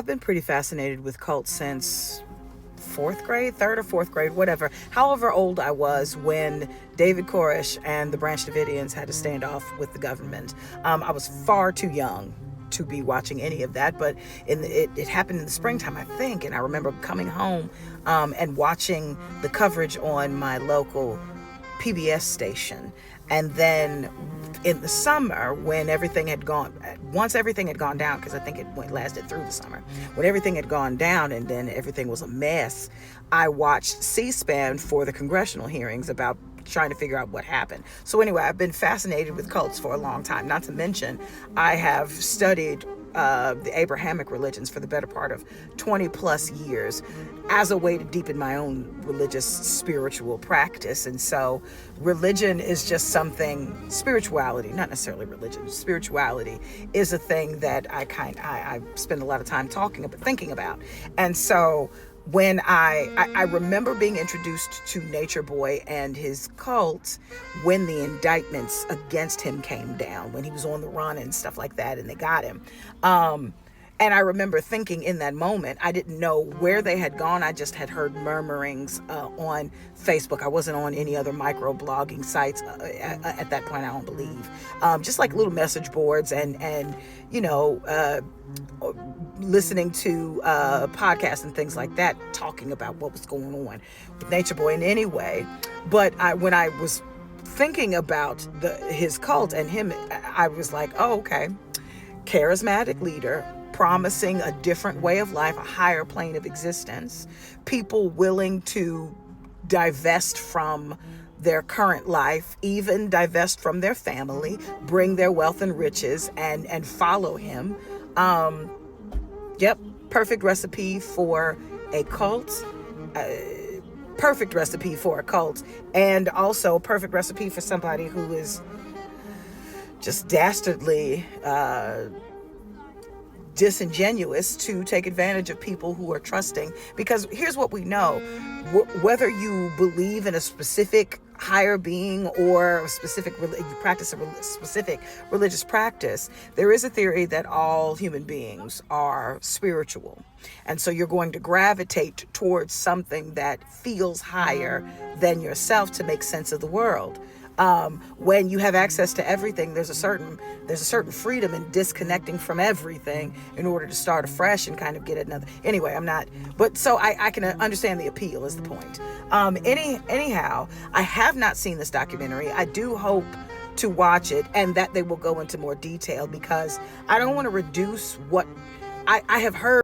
I've been pretty fascinated with cults since fourth grade, third or fourth grade, whatever. However old I was when David Koresh and the Branch Davidians had to stand off with the government. I was far too young to be watching any of that, but it happened in the springtime, I think, and I remember coming home and watching the coverage on my local PBS station. And then in the summer, when once everything had gone down, because I think lasted through the summer, when everything had gone down and then everything was a mess, I watched C-SPAN for the congressional hearings about trying to figure out what happened. So anyway, I've been fascinated with cults for a long time. Not to mention, I have studied the Abrahamic religions for the better part of 20 plus years as a way to deepen my own religious spiritual practice. And so religion is just something, spirituality, not necessarily religion, spirituality is a thing that I spend a lot of time thinking about. And so when I remember being introduced to Natureboy and his cult when the indictments against him came down, when he was on the run and stuff like that, and they got him. And I remember thinking in that moment, I didn't know where they had gone. I just had heard murmurings on Facebook. I wasn't on any other micro-blogging sites at that point, I don't believe. Just like little message boards and listening to podcasts and things like that, talking about what was going on with Natureboy in any way. But when I was thinking about his cult and him, I was like, oh, okay. Charismatic leader, promising a different way of life, a higher plane of existence, people willing to divest from their current life, even divest from their family, bring their wealth and riches and follow him. Yep, perfect recipe for a cult. Perfect recipe for a cult, and also perfect recipe for somebody who is just dastardly disingenuous to take advantage of people who are trusting. Because here's what we know: whether you believe in a specific higher being or you practice a specific religious practice, there is a theory that all human beings are spiritual. And so you're going to gravitate towards something that feels higher than yourself to make sense of the world. When you have access to everything, there's a certain freedom in disconnecting from everything in order to start afresh and kind of get another. Anyway, so I can understand the appeal is the point. Anyhow, I have not seen this documentary. I do hope to watch it and that they will go into more detail, because I don't want to reduce what I have heard